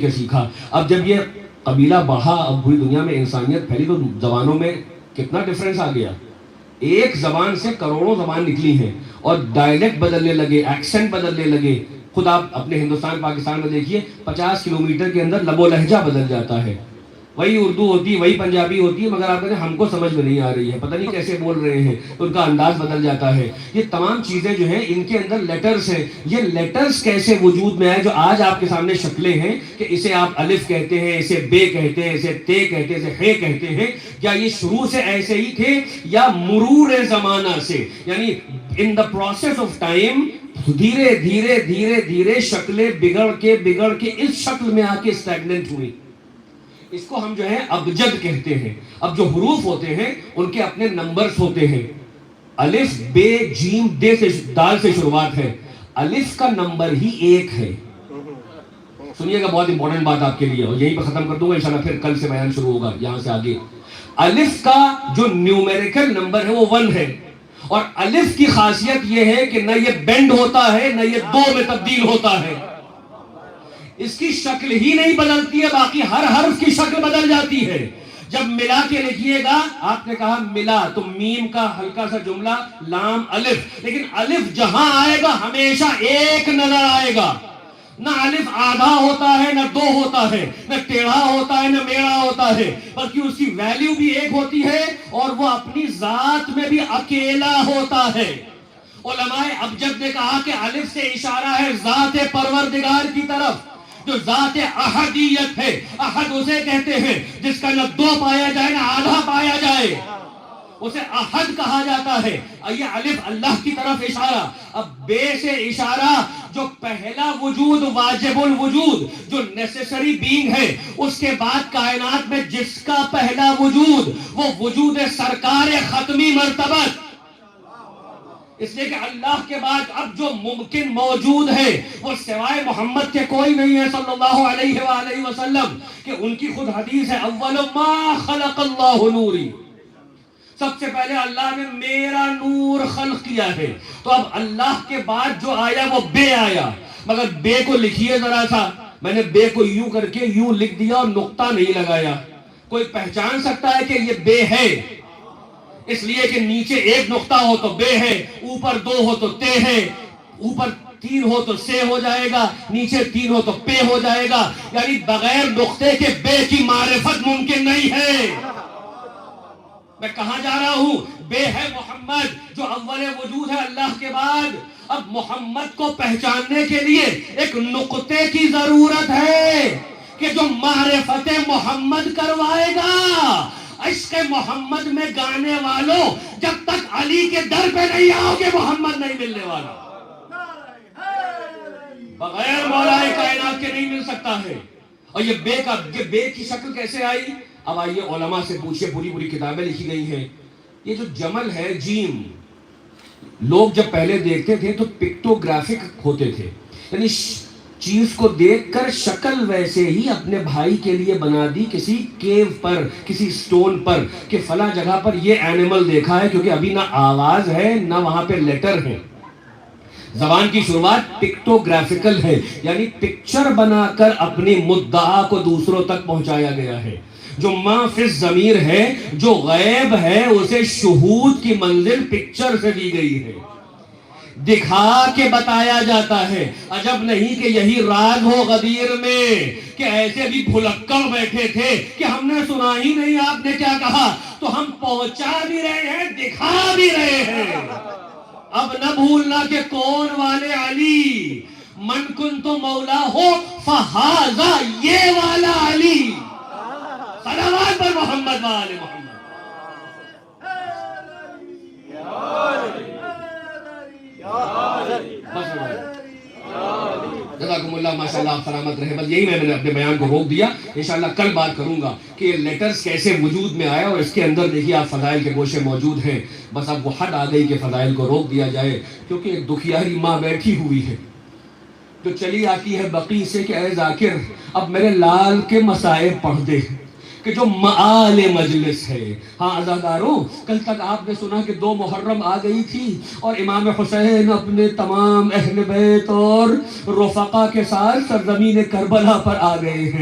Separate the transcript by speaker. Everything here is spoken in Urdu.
Speaker 1: کے سیکھا. اب جب یہ قبیلہ بڑھا، اب پوری دنیا میں انسانیت پھیلی تو زبانوں میں کتنا ڈفرنس آ گیا. ایک زبان سے کروڑوں زبان نکلی ہیں اور ڈائلیکٹ بدلنے لگے، ایکسنٹ بدلنے لگے. خود آپ اپنے ہندوستان پاکستان میں دیکھیے 50 کلومیٹر کے اندر لب و لہجہ بدل جاتا ہے. وہی اردو ہوتی ہے، وہی پنجابی ہوتی ہے، مگر آپ کہتے ہیں ہم کو سمجھ میں نہیں آ رہی ہے، پتہ نہیں کیسے بول رہے ہیں، ان کا انداز بدل جاتا ہے. یہ تمام چیزیں جو ہیں ان کے اندر لیٹرز ہیں. یہ لیٹرز کیسے وجود میں آئے جو آج آپ کے سامنے شکلیں ہیں کہ اسے آپ الف کہتے ہیں، اسے بے کہتے ہیں، اسے تے کہتے ہیں، اسے ہے کہتے ہیں. کیا یہ شروع سے ایسے ہی تھے یا مرور زمانہ سے، یعنی ان دا پروسیس آف ٹائم دھیرے دھیرے دھیرے دھیرے شکلیں بگڑ کے اس شکل میں آ کے اسٹیگننٹ ہوئی. اس کو ہم جو ہے ابجد کہتے ہیں. اب جو حروف ہوتے ہیں ان کے اپنے نمبرز ہوتے ہیں. الف بے جیم دے سے دال سے شروعات ہے. الف کا نمبر ہی 1 ہے. سنیے گا، بہت امپورٹنٹ بات آپ کے لیے، اور یہیں پہ ختم کر دوں گا انشاءاللہ، پھر کل سے بیان شروع ہوگا یہاں سے آگے. الف کا جو نیومیریکل نمبر ہے وہ 1 ہے، اور الف کی خاصیت یہ ہے کہ نہ یہ بینڈ ہوتا ہے نہ یہ 2 میں تبدیل ہوتا ہے. اس کی شکل ہی نہیں بدلتی ہے، باقی ہر حرف کی شکل بدل جاتی ہے. جب ملا کے لکھیے گا، آپ نے کہا ملا تو میم کا ہلکا سا جملہ لام الف، لیکن الف جہاں آئے گا ہمیشہ ایک نظر آئے گا. نہ الف آدھا ہوتا ہے نہ 2 ہوتا ہے، نہ ٹیڑھا ہوتا ہے نہ میڑا ہوتا ہے، بلکہ اس کی ویلیو بھی ایک ہوتی ہے اور وہ اپنی ذات میں بھی اکیلا ہوتا ہے. علماء ابجد نے کہا کہ الف سے اشارہ ہے ذات پروردگار کی طرف، جو ذات احدیت ہے. احد اسے کہتے ہیں جس کا نہ 2 پایا جائے نہ آدھا پایا جائے، اسے احد کہا جاتا ہے. یہ الف اللہ کی طرف اشارہ. اب بے سے اشارہ جو پہلا وجود واجب الوجود، جو نیسیسری بینگ ہے، اس کے بعد کائنات میں جس کا پہلا وجود وہ وجود سرکار ختمی مرتبت. اس لیے کہ اللہ کے بعد اب جو ممکن موجود ہے وہ سوائے محمد کے کوئی نہیں ہے صلی اللہ علیہ وآلہ وسلم، کہ ان کی خود حدیث ہے اول ما خلق اللہ نوری، سب سے پہلے اللہ نے میرا نور خلق کیا ہے. تو اب اللہ کے بعد جو آیا وہ بے آیا، مگر بے کو لکھیے ذرا سا. میں نے بے کو یوں کر کے یوں لکھ دیا اور نقطہ نہیں لگایا. کوئی پہچان سکتا ہے کہ یہ بے ہے؟ اس لیے کہ نیچے 1 نقطہ ہو تو بے ہے، اوپر 2 ہو تو تے ہے، اوپر 3 ہو تو سے ہو جائے گا، نیچے 3 ہو تو پے ہو جائے گا. یعنی بغیر نقطے کے بے کی معرفت ممکن نہیں ہے. میں کہاں جا رہا ہوں؟ بے ہے محمد جو اول وجود ہے اللہ کے بعد. اب محمد کو پہچاننے کے لیے ایک نقطے کی ضرورت ہے کہ جو معرفت محمد کروائے گا. عشق محمد میں گانے والوں، جب تک علی کے در پہ نہیں آؤ گے محمد نہیں ملنے والا. بغیر مولا کائنات کے نہیں مل سکتا ہے. اور یہ بے کی شکل کیسے آئی؟ اب آئیے علماء سے پوچھے، پوری کتابیں لکھی گئی ہیں. یہ جو جمل ہے جیم، لوگ جب پہلے دیکھتے تھے تو پکٹوگرافک ہوتے تھے، یعنی چیز کو دیکھ کر شکل ویسے ہی اپنے بھائی کے لیے بنا دی کسی کیو پر، کسی سٹون پر، کہ فلاں جگہ پر یہ اینیمل دیکھا ہے، کیونکہ ابھی نہ آواز ہے نہ وہاں پہ لیٹر ہے. زبان کی شروعات پکٹوگرافیکل ہے، یعنی پکچر بنا کر اپنی مدعا کو دوسروں تک پہنچایا گیا ہے. جو ما فی الضمیر ہے، جو غیب ہے، اسے شہود کی منزل پکچر سے دی گئی ہے، دکھا کے بتایا جاتا ہے. عجب نہیں کہ یہی راز ہو غدیر میں کہ ایسے بھی بھلکڑ بیٹھے تھے کہ ہم نے سنا ہی نہیں آپ نے کیا کہا، تو ہم پہنچا بھی رہے ہیں دکھا بھی رہے ہیں. اب نہ بھولنا کہ کون والے علی، من کن تو مولا ہو فہذا یہ والا علی. صلوات پر محمد وآل محمد. جزاکم اللہ، ماشاءاللہ آپ سلامت رہے. بس یہی میں نے اپنے بیان کو روک دیا. انشاءاللہ کل بات کروں گا کہ یہ لیٹرز کیسے وجود میں آئے، اور اس کے اندر دیکھیے آپ فضائل کے گوشے موجود ہیں. بس اب وہ حد آ گئی کہ فضائل کو روک دیا جائے، کیونکہ ایک دکھیاری ماں بیٹھی ہوئی ہے جو چلی آتی ہے بقی سے کہ اے ذاکر اب میرے لال کے مصائب پڑھ دے. کہ جو مآل مجلس ہے. ہاں عزاداروں، کل تک آپ نے سنا کہ 2 محرم آ گئی تھی اور امام حسین اپنے تمام اہل بیت اور رفقا کے ساتھ سرزمین کربلا پر آ گئے ہیں.